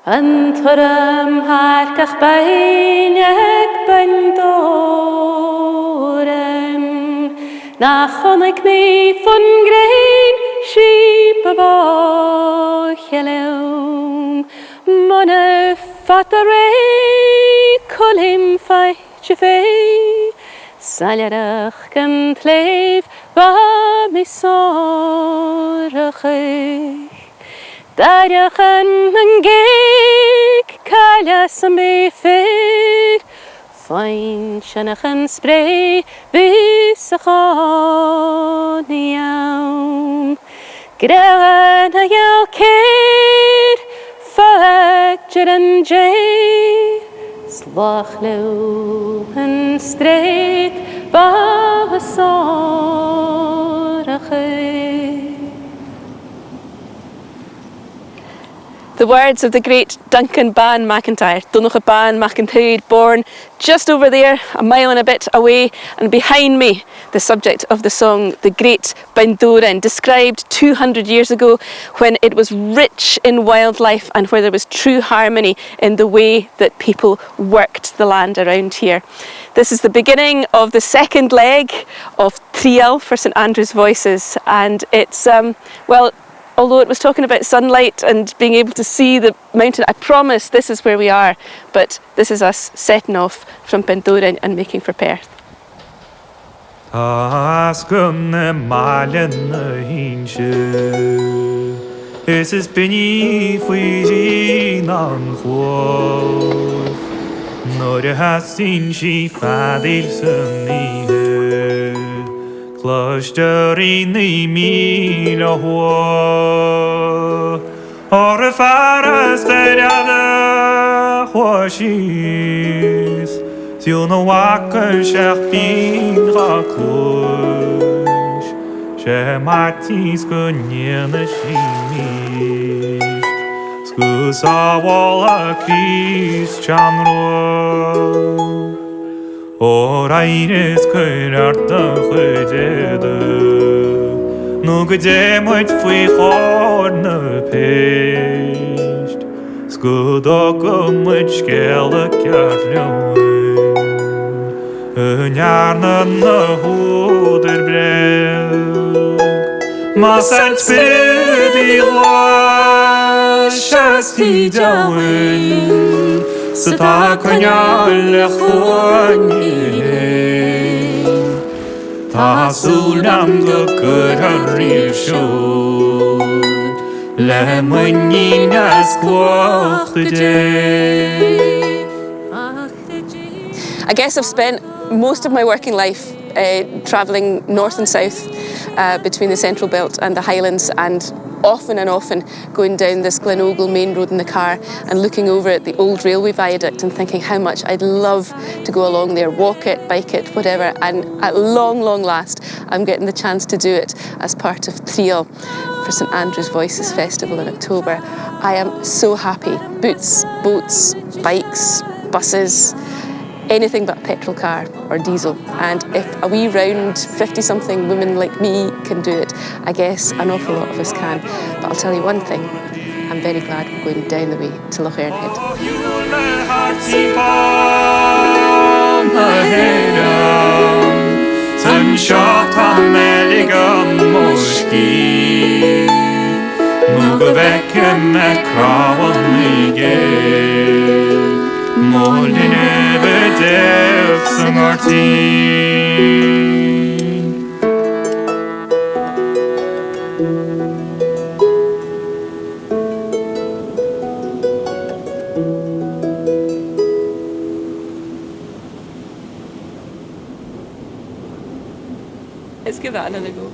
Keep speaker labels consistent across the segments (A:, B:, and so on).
A: Antrim harcach baineag bandoren, na chonig me von grein sheep of ocheleum, mone fatare colim fai chifei, salerach kan tlev va mi sorach. Darachan yn gig, caelias yn mi ffyr, ffain sianach yn spray, fys a chon iawn. Grewan a iaw ceir, ffagdir yn jay, slach lew yn streit, ba y sorach The words of the great Duncan Ban MacIntyre, Donogha Ban MacIntyre, born just over there, a mile and a bit away, and behind me, the subject of the song, the great Bendoran, described 200 years ago when it was rich in wildlife and where there was true harmony in the way that people worked the land around here. This is the beginning of the second leg of Triall for St Andrew's Voices, and it's, although it was talking about sunlight and being able to see the mountain, I promise this is where we are, but this is us setting off from Bendoran and making for Perth.
B: Clustering mil a hoa, or a faras terada huashis, Sion wakker shech bin raklush, she martis gunyene shimish, skusa walla kis chanro. Oraires kyrarta chydede, nu gydemwyd fwy chorna peist, sgwdog ymwyd sgel y garlioen, yn arna na hwd breg, mas yn spyd I glas asti jawen, Sata kanyal khwani Ta sulam gkurrisho La munina
A: I guess I've spent most of my working life travelling north and south between the Central Belt and the Highlands, and often going down this Glenogle main road in the car and looking over at the old railway viaduct and thinking how much I'd love to go along there, walk it, bike it, whatever, and at long last I'm getting the chance to do it as part of Triall for St Andrew's Voices Festival in October. I am so happy. Boots, boats, bikes, buses, anything but a petrol car or diesel. And if a wee round 50-something woman like me can do it, I guess an awful lot of us can. But I'll tell you one thing, I'm very glad we're going down the way to Loch Ernhead.
B: Molin över döpsen har tid.
A: Let's give that another go.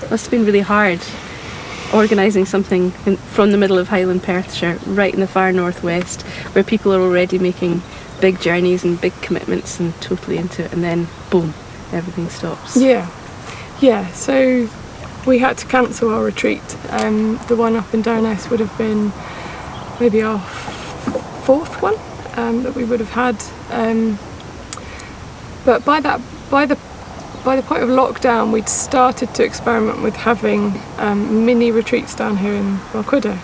A: Must have been really hard organising something from the middle of Highland Perthshire, right in the far northwest, where people are already making big journeys and big commitments and totally into it, and then boom, everything stops.
C: Yeah, so we had to cancel our retreat. The one up in Downhouse would have been maybe our fourth one that we would have had. But by the point of lockdown, we'd started to experiment with having mini retreats down here in Balquhidder,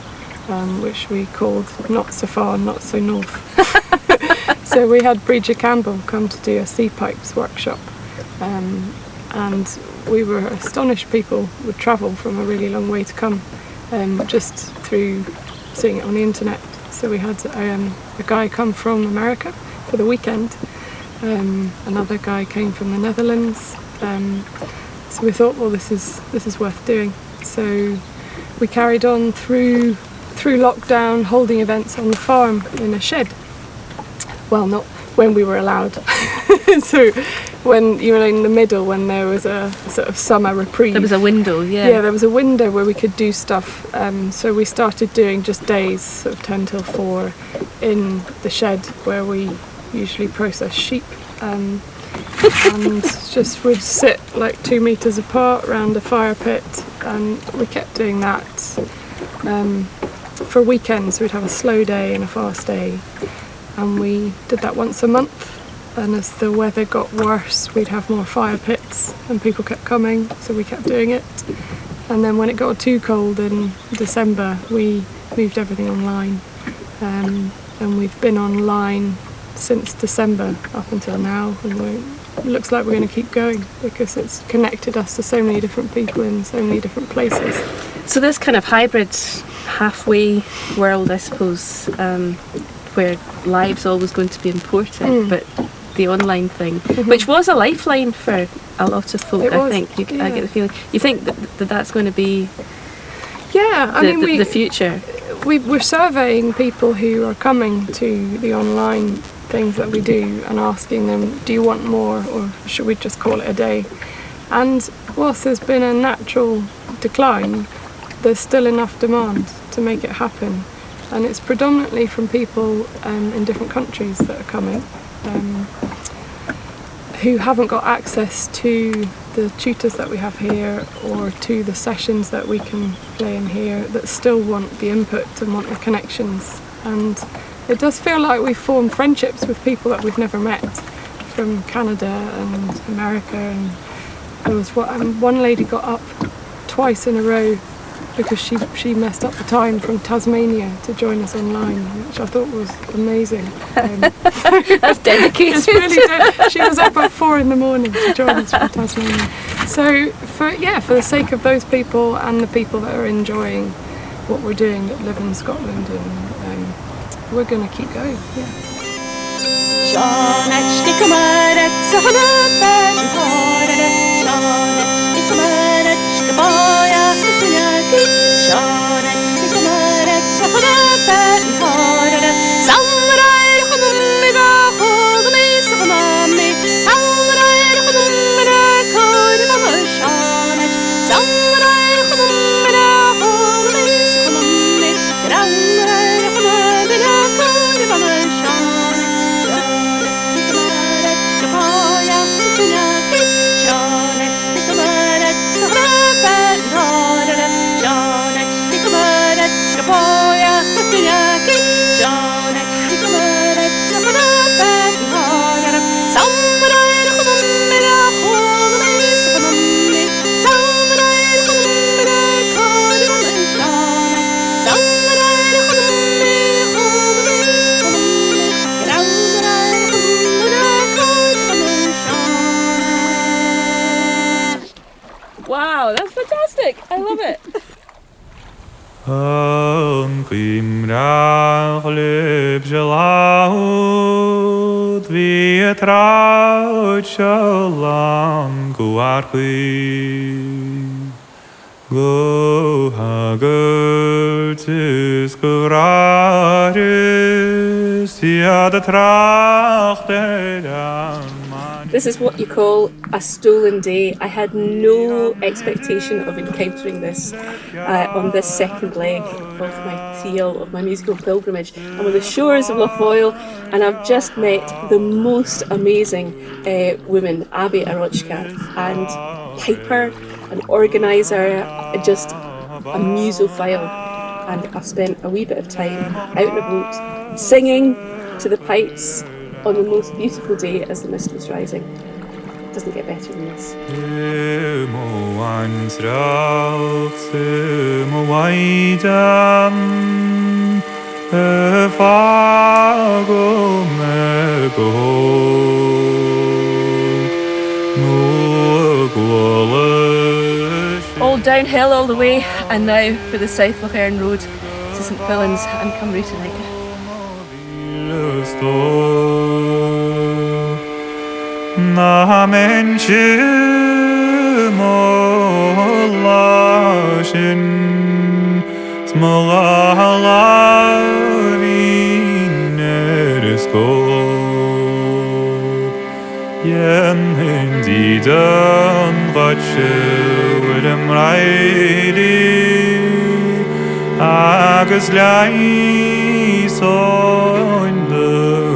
C: which we called Not So Far, Not So North. So we had Bridger Campbell come to do a sea pipes workshop, and we were astonished people would travel from a really long way to come, just through seeing it on the internet. So we had a guy come from America for the weekend. Another guy came from the Netherlands. So we thought, well, this is worth doing. So we carried on through lockdown, holding events on the farm in a shed. Well, not when we were allowed. So when you were in the middle, when there was a sort of summer reprieve.
A: There was a window, yeah.
C: Yeah, there was a window where we could do stuff. So we started doing just days, sort of 10 till 4, in the shed where we usually process sheep. And just would sit like 2 meters apart around a fire pit, and we kept doing that. For weekends we'd have a slow day and a fast day, and we did that once a month. And as the weather got worse, we'd have more fire pits, and people kept coming, so we kept doing it. And then when it got too cold in December, we moved everything online, and we've been online since December up until now, and it looks like we're going to keep going because it's connected us to so many different people in so many different places.
A: So this kind of hybrid halfway world, I suppose, where live's always going to be important, but the online thing, which was a lifeline for a lot of folk, I think. I get the feeling. You think that that's going to be the future?
C: We're surveying people who are coming to the online things that we do and asking them, do you want more, or should we just call it a day? And whilst there's been a natural decline, there's still enough demand to make it happen. And it's predominantly from people in different countries that are coming, who haven't got access to the tutors that we have here or to the sessions that we can play in here, that still want the input and want the connections. And it does feel like we've formed friendships with people that we've never met, from Canada and America. And there was one lady got up twice in a row because she messed up the time from Tasmania to join us online, which I thought was amazing.
A: That's dedicated.
C: It's really she was up at 4 a.m. to join us from Tasmania. So for the sake of those people and the people that are enjoying what we're doing that live in Scotland, and we're going to keep going.
A: Wow, that's fantastic. I love it.
B: Kimrach lib jelaud vietraut shalam guarqui go hager tis guraris
A: This is what you call a stolen day. I had no expectation of encountering this on this second leg of my Triall, of my musical pilgrimage. I'm on the shores of Lough Foyle, and I've just met the most amazing woman, Abby Arochka, and piper, an organiser, just a musophile. And I've spent a wee bit of time out in a boat singing to the pipes on the most beautiful day as the mist was rising. It doesn't get better than this. All downhill all the way, and now for the South Loch Earn Road to St Fillan's and Cymru tonight.
B: Na menşi molaşın smalalavin ersko yemin didan gaçırım rayli agus lai sondu